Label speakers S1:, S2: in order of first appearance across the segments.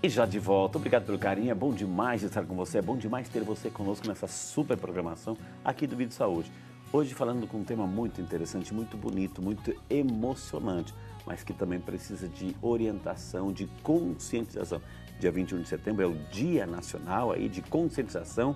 S1: E já de volta, obrigado pelo carinho, é bom demais estar com você, é bom demais ter você conosco nessa super programação aqui do Vídeo Saúde. Hoje falando com um tema muito interessante, muito bonito, muito emocionante, mas que também precisa de orientação, de conscientização. Dia 21 de setembro é o Dia Nacional aí de conscientização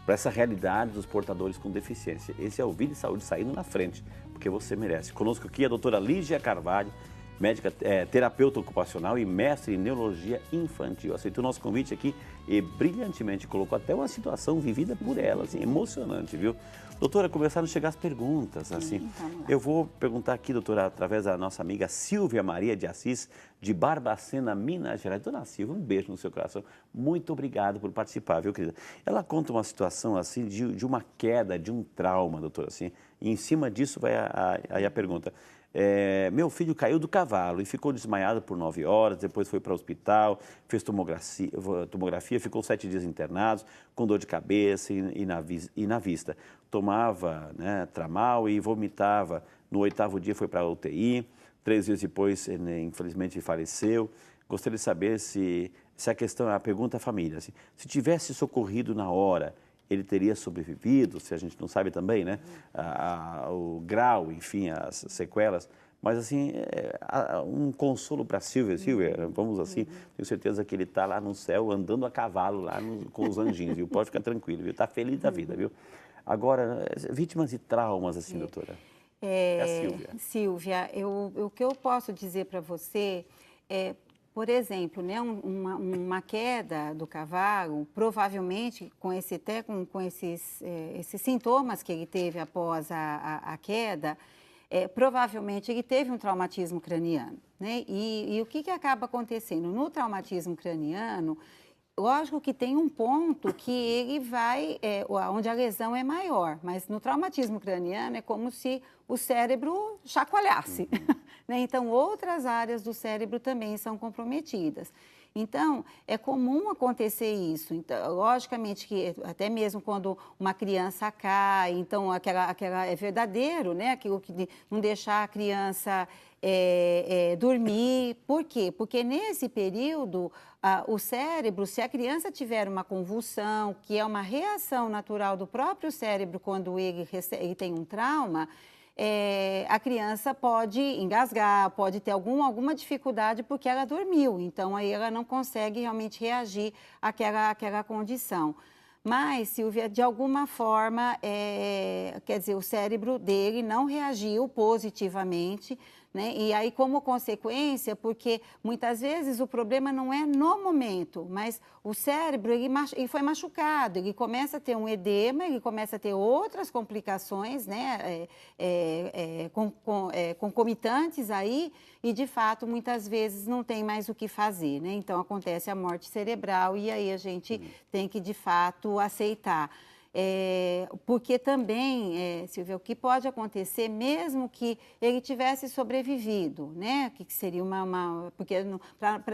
S1: para essa realidade dos portadores com deficiência. Esse é o Vídeo Saúde saindo na frente, porque você merece. Conosco aqui a doutora Lígia Carvalho, médica, terapeuta ocupacional e mestre em neurologia infantil. Aceitou o nosso convite aqui e brilhantemente colocou até uma situação vivida por ela, assim, emocionante, viu? Doutora, começaram a chegar as perguntas, assim. Eu vou perguntar aqui, doutora, através da nossa amiga Silvia Maria de Assis, de Barbacena, Minas Gerais. Dona Silvia, um beijo no seu coração. Muito obrigado por participar, viu, querida? Ela conta uma situação, assim, de uma queda, de um trauma, doutora, assim. E em cima disso vai aí a pergunta. Meu filho caiu do cavalo e ficou desmaiado por 9 horas, depois foi para o hospital, fez tomografia, ficou 7 dias internado, com dor de cabeça e na vista. Tomava, né, tramal e vomitava. No 8º dia foi para a UTI, 3 dias depois, infelizmente, faleceu. Gostaria de saber se a pergunta à família, assim, se tivesse socorrido na hora, ele teria sobrevivido, se a gente não sabe também, né? O grau, enfim, as sequelas. Mas, assim, um consolo para a Silvia. Silvia, vamos assim, tenho certeza que ele está lá no céu, andando a cavalo, lá com os anjinhos, viu? Pode ficar tranquilo, viu? Está feliz da vida, viu? Agora, vítimas de traumas, assim, doutora? É a Silvia.
S2: Silvia, o que eu posso dizer para você é, por exemplo, né, uma queda do cavalo, provavelmente com esses sintomas que ele teve após a queda, provavelmente ele teve um traumatismo craniano, né? E o que acaba acontecendo? No traumatismo craniano, lógico que tem um ponto que ele vai, onde a lesão é maior, mas no traumatismo craniano é como se o cérebro chacoalhasse, né? Então, outras áreas do cérebro também são comprometidas. Então, é comum acontecer isso. Então, logicamente que até mesmo quando uma criança cai, então aquela é verdadeiro, né? Aquilo que não deixar a criança dormir. Por quê? Porque nesse período, o cérebro, se a criança tiver uma convulsão, que é uma reação natural do próprio cérebro quando ele tem um trauma, a criança pode engasgar, pode ter alguma dificuldade porque ela dormiu. Então, aí ela não consegue realmente reagir àquela condição. Mas, Silvia, de alguma forma, quer dizer, o cérebro dele não reagiu positivamente, né? E aí, como consequência, porque muitas vezes o problema não é no momento, mas o cérebro ele foi machucado, ele começa a ter um edema, ele começa a ter outras complicações, né? Concomitantes aí, e de fato, muitas vezes não tem mais o que fazer, né? Então, acontece a morte cerebral e aí a gente tem que, de fato, aceitar. Porque também, Silvia, o que pode acontecer, mesmo que ele tivesse sobrevivido, né? Que seria porque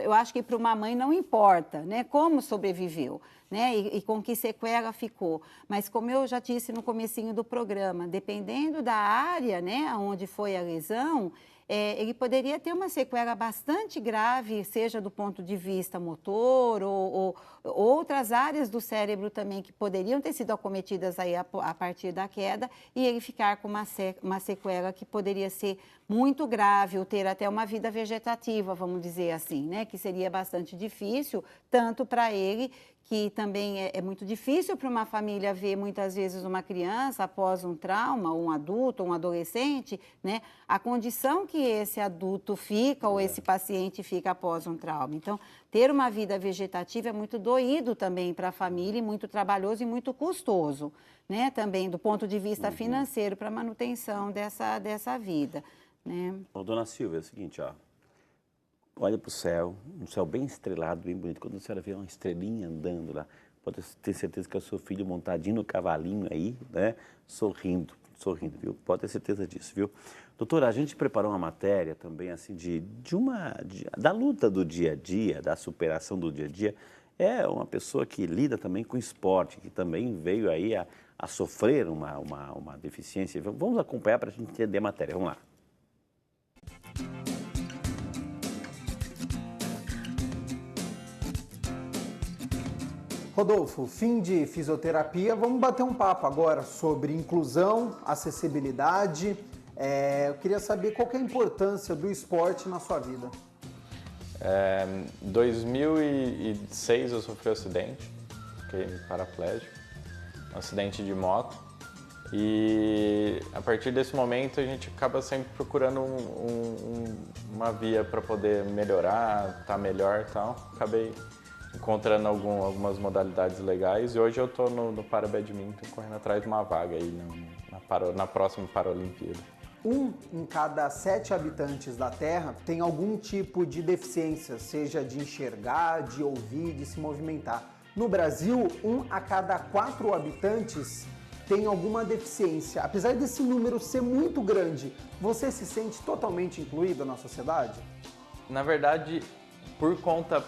S2: eu acho que para uma mãe não importa, né? Como sobreviveu, né? E com que sequela ficou. Mas como eu já disse no comecinho do programa, dependendo da área, né? Onde foi a lesão, ele poderia ter uma sequela bastante grave, seja do ponto de vista motor ou outras áreas do cérebro também que poderiam ter sido acometidas aí a partir da queda e ele ficar com uma sequela que poderia ser muito grave ou ter até uma vida vegetativa, vamos dizer assim, né? Que seria bastante difícil, tanto para ele, que também é muito difícil para uma família ver muitas vezes uma criança após um trauma, ou um adulto, ou um adolescente, né? A condição que esse adulto fica ou esse paciente fica após um trauma. Então, ter uma vida vegetativa é muito doído também para a família, e muito trabalhoso e muito custoso, né? Também do ponto de vista financeiro para a manutenção dessa vida, né?
S1: Bom, dona Silvia, é o seguinte, ó. Olha para o céu, um céu bem estrelado, bem bonito. Quando a senhora vê uma estrelinha andando lá, pode ter certeza que é o seu filho montadinho no cavalinho aí, né? Sorrindo, viu? Pode ter certeza disso, viu? Doutora, a gente preparou uma matéria também, assim, da luta do dia a dia, da superação do dia a dia. É uma pessoa que lida também com esporte, que também veio aí a sofrer uma deficiência. Vamos acompanhar para a gente entender a matéria. Vamos lá.
S3: Rodolfo, fim de fisioterapia, vamos bater um papo agora sobre inclusão, acessibilidade. Eu queria saber qual que é a importância do esporte na sua vida.
S4: Em 2006 eu sofri um acidente, fiquei paraplégico, um acidente de moto. E a partir desse momento a gente acaba sempre procurando uma via para poder melhorar, estar melhor e tal. Acabei encontrando algumas modalidades legais e hoje eu estou no Parabadminton correndo atrás de uma vaga aí na próxima Paralimpíada.
S3: 1 em cada 7 habitantes da Terra tem algum tipo de deficiência, seja de enxergar, de ouvir, de se movimentar. No Brasil, 1 a cada 4 habitantes tem alguma deficiência. Apesar desse número ser muito grande, você se sente totalmente incluído na sociedade?
S4: Na verdade, por conta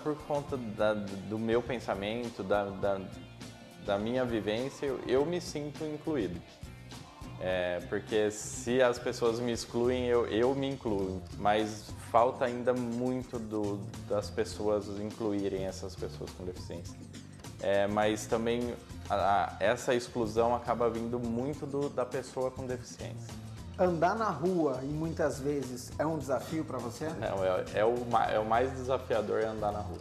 S4: do meu pensamento, da minha vivência, eu me sinto incluído. Porque se as pessoas me excluem, eu me incluo. Mas falta ainda muito das pessoas incluírem essas pessoas com deficiência. Mas também essa exclusão acaba vindo muito da pessoa com deficiência.
S3: Andar na rua, e muitas vezes, é um desafio para você?
S4: Não, o mais desafiador é andar na rua.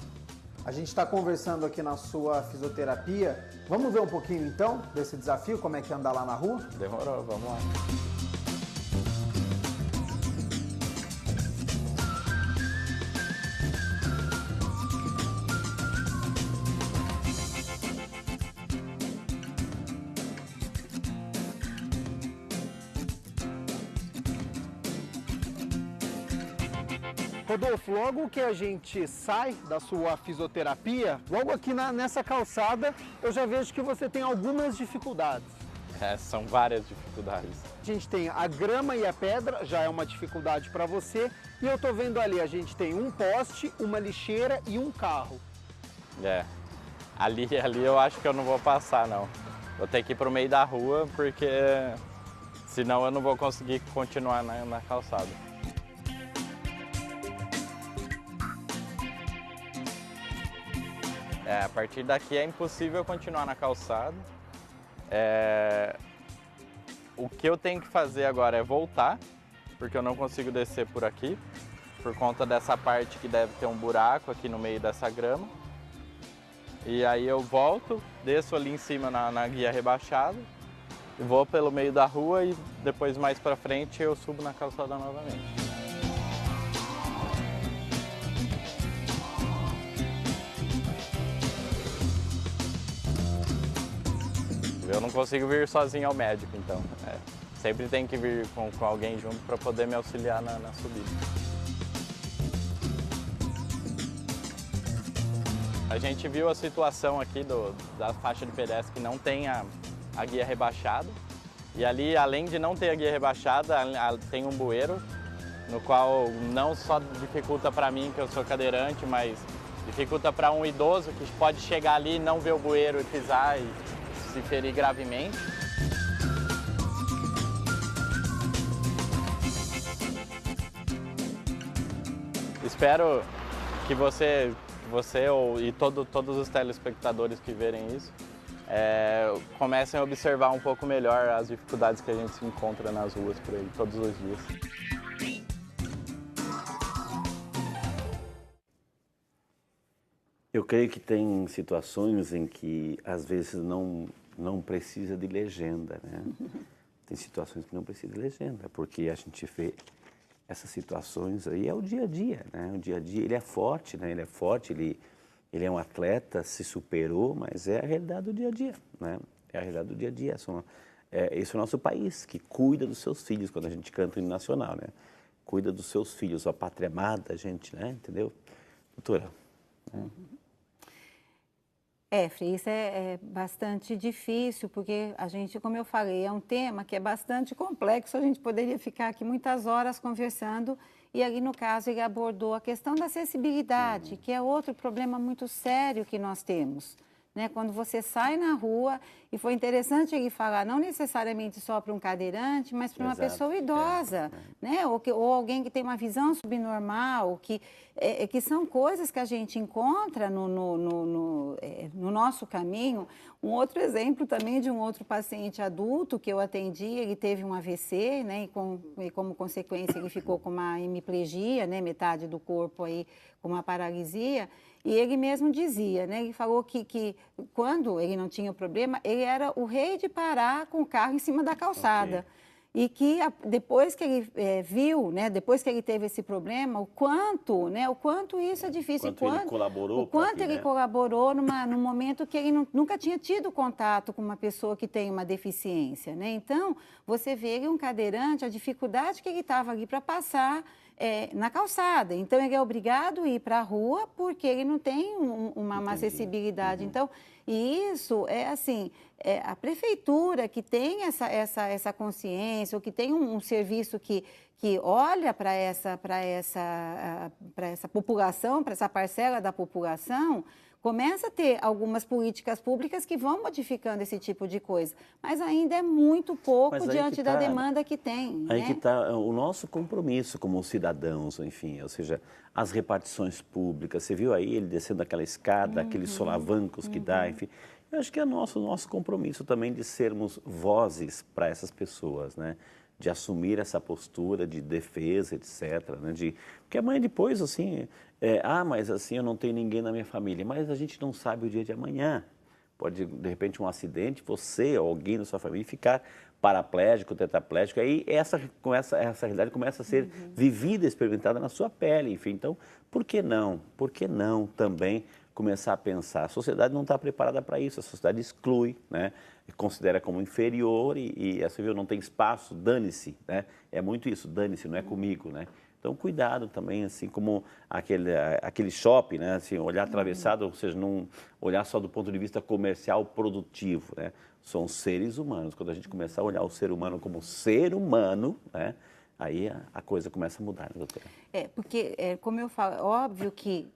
S3: A gente está conversando aqui na sua fisioterapia. Vamos ver um pouquinho então desse desafio, como é que é andar lá na rua?
S4: Demorou, vamos lá.
S3: Rodolfo, logo que a gente sai da sua fisioterapia, logo aqui nessa calçada, eu já vejo que você tem algumas dificuldades.
S4: São várias dificuldades.
S3: A gente tem a grama e a pedra, já é uma dificuldade para você. E eu tô vendo ali, a gente tem um poste, uma lixeira e um carro.
S4: Ali eu acho que eu não vou passar, não. Vou ter que ir pro meio da rua, porque senão eu não vou conseguir continuar na calçada. A partir daqui é impossível continuar na calçada. O que eu tenho que fazer agora é voltar, porque eu não consigo descer por aqui, por conta dessa parte que deve ter um buraco aqui no meio dessa grama. E aí eu volto, desço ali em cima na guia rebaixada, e vou pelo meio da rua e depois mais pra frente eu subo na calçada novamente. Eu não consigo vir sozinho ao médico, então. Sempre tem que vir com alguém junto para poder me auxiliar na subida. A gente viu a situação aqui da faixa de pedestre que não tem a guia rebaixada. E ali, além de não ter a guia rebaixada, tem um bueiro, no qual não só dificulta para mim, que eu sou cadeirante, mas dificulta para um idoso que pode chegar ali, não ver o bueiro e pisar e se ferir gravemente. Espero que você e todos os telespectadores que verem isso comecem a observar um pouco melhor as dificuldades que a gente se encontra nas ruas por aí, todos os dias.
S1: Eu creio que tem situações em que, às vezes, não precisa de legenda, né? Tem situações que não precisa de legenda, porque a gente vê essas situações aí, é o dia a dia, né? O dia a dia, ele é forte, né? Ele é forte, ele é um atleta, se superou, mas é a realidade do dia a dia, né? É a realidade do dia a dia. Esse é o nosso país, que cuida dos seus filhos, quando a gente canta o hino nacional, né? Cuida dos seus filhos, a pátria amada, gente, né? Entendeu? Doutora?
S2: Frei, isso é bastante difícil, porque a gente, como eu falei, é um tema que é bastante complexo, a gente poderia ficar aqui muitas horas conversando, e ali no caso ele abordou a questão da acessibilidade, que é outro problema muito sério que nós temos, né? Quando você sai na rua, e foi interessante ele falar, não necessariamente só para um cadeirante, mas para uma
S1: Exato.
S2: pessoa idosa, né? Ou alguém que tem uma visão subnormal, que são coisas que a gente encontra no nosso caminho. Um outro exemplo também de um outro paciente adulto que eu atendi, ele teve um AVC, né? E como consequência ele ficou com uma hemiplegia, né? Metade do corpo aí com uma paralisia. E ele mesmo dizia, né? Ele falou que quando ele não tinha o problema, ele era o rei de parar com o carro em cima da calçada.
S1: Ok.
S2: E que depois que ele viu, né, depois que ele teve esse problema, o quanto isso é difícil.
S1: Quanto ele colaborou
S2: o quanto
S1: para que,
S2: ele
S1: né?
S2: colaborou num momento que ele nunca tinha tido contato com uma pessoa que tem uma deficiência, né? Então, você vê ele um cadeirante, a dificuldade que ele estava ali para passar na calçada. Então, ele é obrigado a ir para a rua porque ele não tem uma acessibilidade. Então, e isso é assim, a prefeitura que tem essa consciência, ou que tem um serviço que olha para essa população, para essa parcela da população, começa a ter algumas políticas públicas que vão modificando esse tipo de coisa. Mas ainda é muito pouco diante da demanda que tem.
S1: Aí
S2: né?
S1: que está o nosso compromisso como cidadãos, enfim, ou seja, as repartições públicas. Você viu aí ele descendo aquela escada, aqueles solavancos que dá, enfim. Eu acho que é nosso compromisso também de sermos vozes para essas pessoas, né? De assumir essa postura de defesa, etc. Né? Porque amanhã depois, assim, mas assim, eu não tenho ninguém na minha família. Mas a gente não sabe o dia de amanhã. Pode, de repente, um acidente, você ou alguém da sua família ficar paraplégico, tetraplégico. Aí essa realidade começa a ser vivida, experimentada na sua pele. Enfim, então, por que não? Por que não também começar a pensar? A sociedade não está preparada para isso, a sociedade exclui, né? Considera como inferior e assim, viu, não tem espaço, dane-se, né? É muito isso, dane-se, não é comigo, né? Então, cuidado também, assim como aquele shopping, né? Assim, olhar atravessado, ou seja, não olhar só do ponto de vista comercial produtivo, né? São seres humanos. Quando a gente começar a olhar o ser humano como ser humano, né? Aí a coisa começa a mudar, né, doutora?
S2: Porque, como eu falo, é óbvio que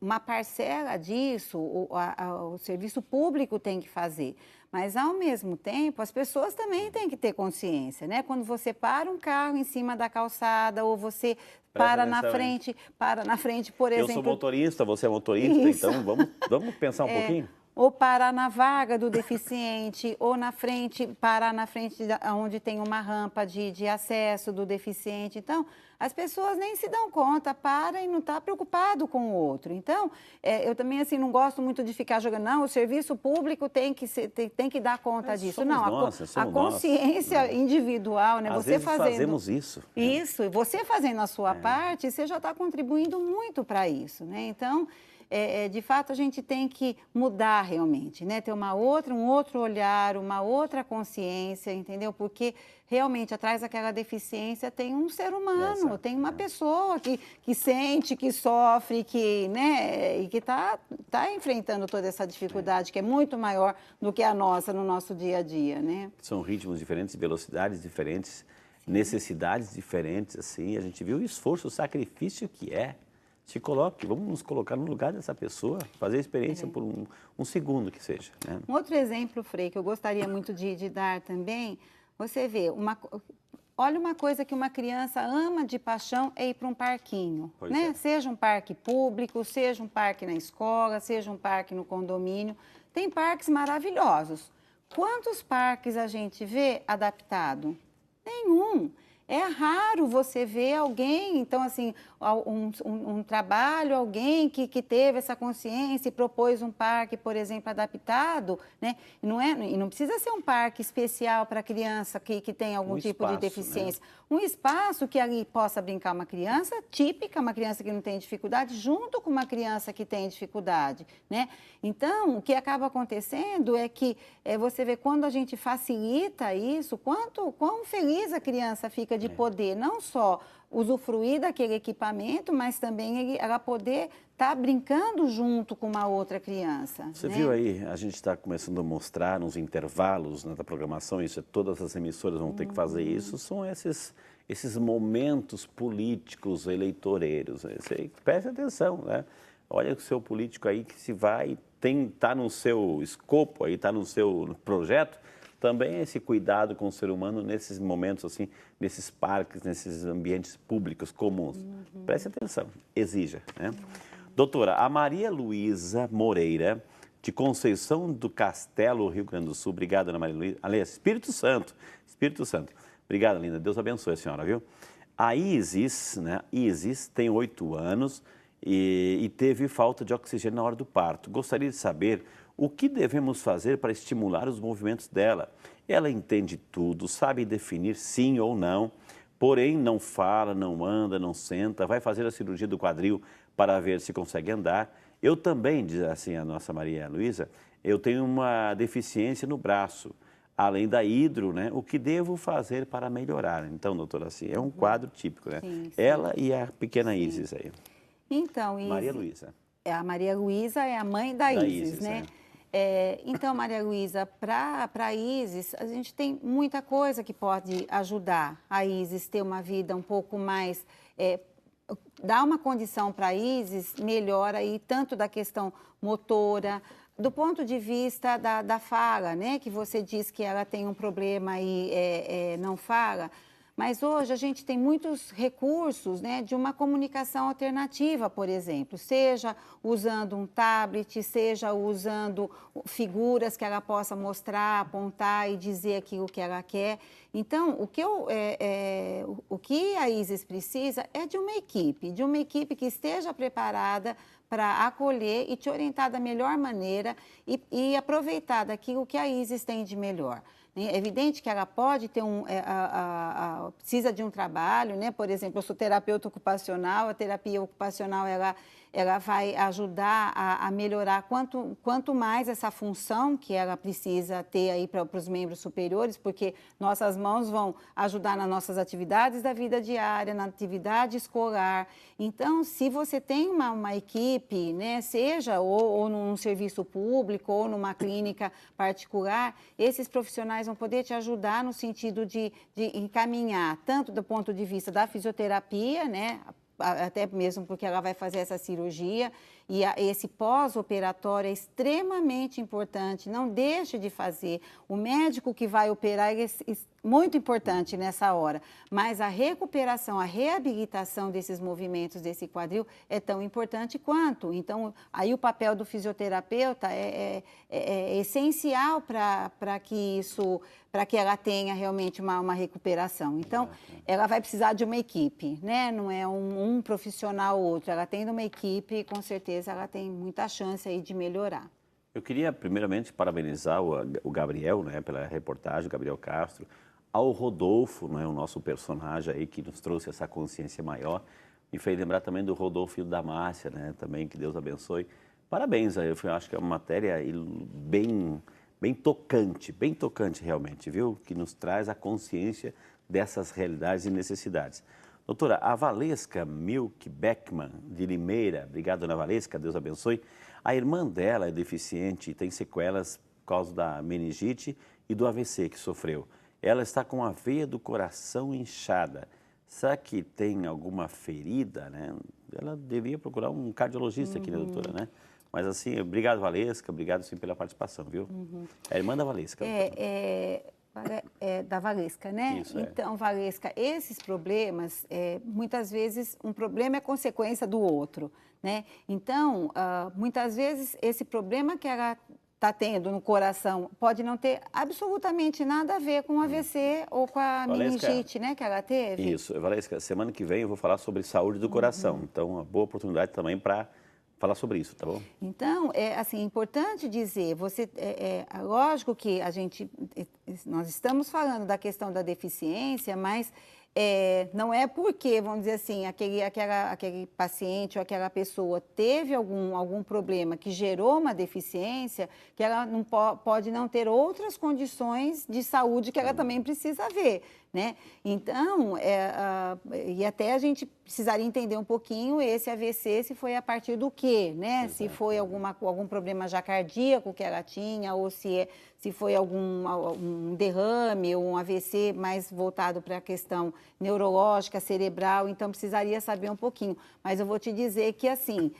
S2: uma parcela disso o serviço público tem que fazer, mas ao mesmo tempo as pessoas também têm que ter consciência, né? Quando você para um carro em cima da calçada ou você para na frente, por exemplo.
S1: Eu sou motorista, você é motorista,
S2: Isso.
S1: então vamos pensar um pouquinho?
S2: Ou parar na vaga do deficiente, ou parar na frente onde tem uma rampa de acesso do deficiente. Então, as pessoas nem se dão conta, para e não está preocupado com o outro. Então, eu também assim, não gosto muito de ficar jogando, não, o serviço público tem que dar conta disso. Não, a consciência individual, né?
S1: Às vezes fazemos isso.
S2: Isso, e você fazendo a sua parte, você já está contribuindo muito para isso, né? Então, de fato, a gente tem que mudar realmente, né? Ter um outro olhar, uma outra consciência, entendeu? Porque realmente atrás daquela deficiência tem um ser humano, tem uma pessoa que sente, que sofre, né? E que está enfrentando toda essa dificuldade, que é muito maior do que a nossa no nosso dia a dia, né?
S1: São ritmos diferentes, velocidades diferentes, necessidades diferentes, assim. A gente viu o esforço, o sacrifício que é. Vamos nos colocar no lugar dessa pessoa, fazer a experiência por um segundo que seja. Né?
S2: Um outro exemplo, Frei, que eu gostaria muito de dar também, você vê, olha uma coisa que uma criança ama de paixão é ir para um parquinho, né? Seja um parque público, seja um parque na escola, seja um parque no condomínio, tem parques maravilhosos. Quantos parques a gente vê adaptado? Nenhum. É raro você ver alguém, então, assim, um trabalho, alguém que teve essa consciência e propôs um parque, por exemplo, adaptado, né? E não precisa ser um parque especial para criança que tem algum tipo de deficiência. Né? Um espaço que ali possa brincar uma criança típica, uma criança que não tem dificuldade, junto com uma criança que tem dificuldade, né? Então, o que acaba acontecendo é que você vê quando a gente facilita isso, quão feliz a criança fica de poder não só usufruir daquele equipamento, mas também ela poder estar brincando junto com uma outra criança.
S1: Você
S2: né?
S1: viu aí, a gente está começando a mostrar nos intervalos da programação, todas as emissoras vão ter que fazer isso, são esses momentos políticos, eleitoreiros. Preste atenção, né? Olha o seu político aí que se vai tá no seu escopo, aí está no seu projeto, também esse cuidado com o ser humano nesses momentos, assim, nesses parques, nesses ambientes públicos comuns. Preste atenção, exija, né? Doutora, a Maria Luísa Moreira, de Conceição do Castelo, Rio Grande do Sul. Obrigado, Ana Maria Luísa. Aliás, Espírito Santo. Espírito Santo. Obrigado, linda. Deus abençoe a senhora, viu? A Isis, né? Isis tem 8 anos e teve falta de oxigênio na hora do parto. Gostaria de saber o que devemos fazer para estimular os movimentos dela. Ela entende tudo, sabe definir sim ou não, porém não fala, não anda, não senta, vai fazer a cirurgia do quadril para ver se consegue andar. Eu também, diz assim a nossa Maria Luísa, eu tenho uma deficiência no braço, além da hidro, né? O que devo fazer para melhorar? Então, doutora, assim, é um quadro típico, né?
S2: Sim, sim.
S1: Ela e a pequena
S2: Sim.
S1: Isis aí.
S2: Então,
S1: Maria Luísa.
S2: A Maria Luísa é a mãe da Isis, né? Então, Maria Luísa, para a Isis, a gente tem muita coisa que pode ajudar a Isis ter uma vida um pouco mais... dar uma condição para a Isis melhor aí, tanto da questão motora, do ponto de vista da fala, né? Que você diz que ela tem um problema e não fala. Mas hoje a gente tem muitos recursos, né, de uma comunicação alternativa, por exemplo, seja usando um tablet, seja usando figuras que ela possa mostrar, apontar e dizer aquilo que ela quer. Então, o que a Isis precisa é de uma equipe que esteja preparada para acolher e te orientar da melhor maneira e aproveitar daquilo que a Isis tem de melhor. É evidente que ela pode ter precisa de um trabalho, né? Por exemplo, eu sou terapeuta ocupacional, a terapia ocupacional ela vai ajudar a melhorar quanto mais essa função que ela precisa ter aí para os membros superiores, porque nossas mãos vão ajudar nas nossas atividades da vida diária, na atividade escolar. Então, se você tem uma equipe, né, seja ou num serviço público ou numa clínica particular, esses profissionais vão poder te ajudar no sentido de encaminhar, tanto do ponto de vista da fisioterapia, né, até mesmo porque ela vai fazer essa cirurgia, e esse pós-operatório é extremamente importante, não deixe de fazer. O médico que vai operar é muito importante nessa hora, mas a recuperação, a reabilitação desses movimentos desse quadril é tão importante quanto. Então, aí o papel do fisioterapeuta é essencial para que ela tenha realmente uma recuperação. Então, ela vai precisar de uma equipe, né? Não é um profissional ou outro. Ela tendo uma equipe, com certeza ela tem muita chance aí de melhorar.
S1: Eu queria, primeiramente, parabenizar o Gabriel, né, pela reportagem, o Gabriel Castro, ao Rodolfo, né, o nosso personagem aí que nos trouxe essa consciência maior. Me fez lembrar também do Rodolfo, filho da Márcia, né, também, que Deus abençoe. Parabéns, eu acho que é uma matéria bem tocante realmente, viu? Que nos traz a consciência dessas realidades e necessidades. Doutora, a Valesca Milk Beckman, de Limeira, obrigado, dona Valesca, Deus abençoe. A irmã dela é deficiente e tem sequelas por causa da meningite e do AVC que sofreu. Ela está com a veia do coração inchada. Será que tem alguma ferida, né? Ela deveria procurar um cardiologista aqui, né, doutora, né? Mas assim, obrigado, Valesca, obrigado sim pela participação, viu? É a irmã da Valesca.
S2: Da Valesca, né?
S1: Isso,
S2: então, Valesca, esses problemas, muitas vezes, um problema é consequência do outro, né? Então, muitas vezes, esse problema que ela está tendo no coração pode não ter absolutamente nada a ver com o AVC ou com a meningite, né, que ela teve.
S1: Isso, Valesca, semana que vem eu vou falar sobre saúde do coração, então uma boa oportunidade também para falar sobre isso, tá bom?
S2: Então, é importante dizer, lógico que nós estamos falando da questão da deficiência, mas não é porque, vamos dizer assim, aquele paciente ou aquela pessoa teve algum problema que gerou uma deficiência, que ela não pode não ter outras condições de saúde que ela também precisa ver, né? Então, e até a gente precisaria entender um pouquinho esse AVC, se foi a partir do quê, né? Se foi algum problema já cardíaco que ela tinha, ou se foi algum derrame ou um AVC mais voltado para a questão neurológica, cerebral, então precisaria saber um pouquinho. Mas eu vou te dizer que, assim,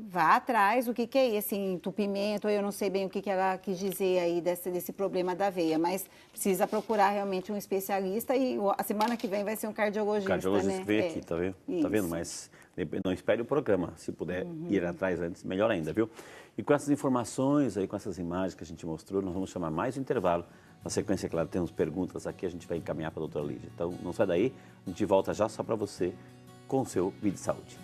S2: vá atrás, o que é esse entupimento, eu não sei bem o que ela quis dizer aí desse problema da veia, mas precisa procurar realmente um especialista e a semana que vem vai ser um cardiologista,
S1: Cardiologista
S2: né?
S1: que veio aqui, tá vendo? Tá vendo? Mas não espere o programa, se puder ir atrás antes, melhor ainda, viu? E com essas informações aí, com essas imagens que a gente mostrou, nós vamos chamar mais um intervalo. Na sequência, claro, temos perguntas aqui, a gente vai encaminhar para a doutora Lídia. Então, não sai daí, a gente volta já só para você com o seu Vida e Saúde.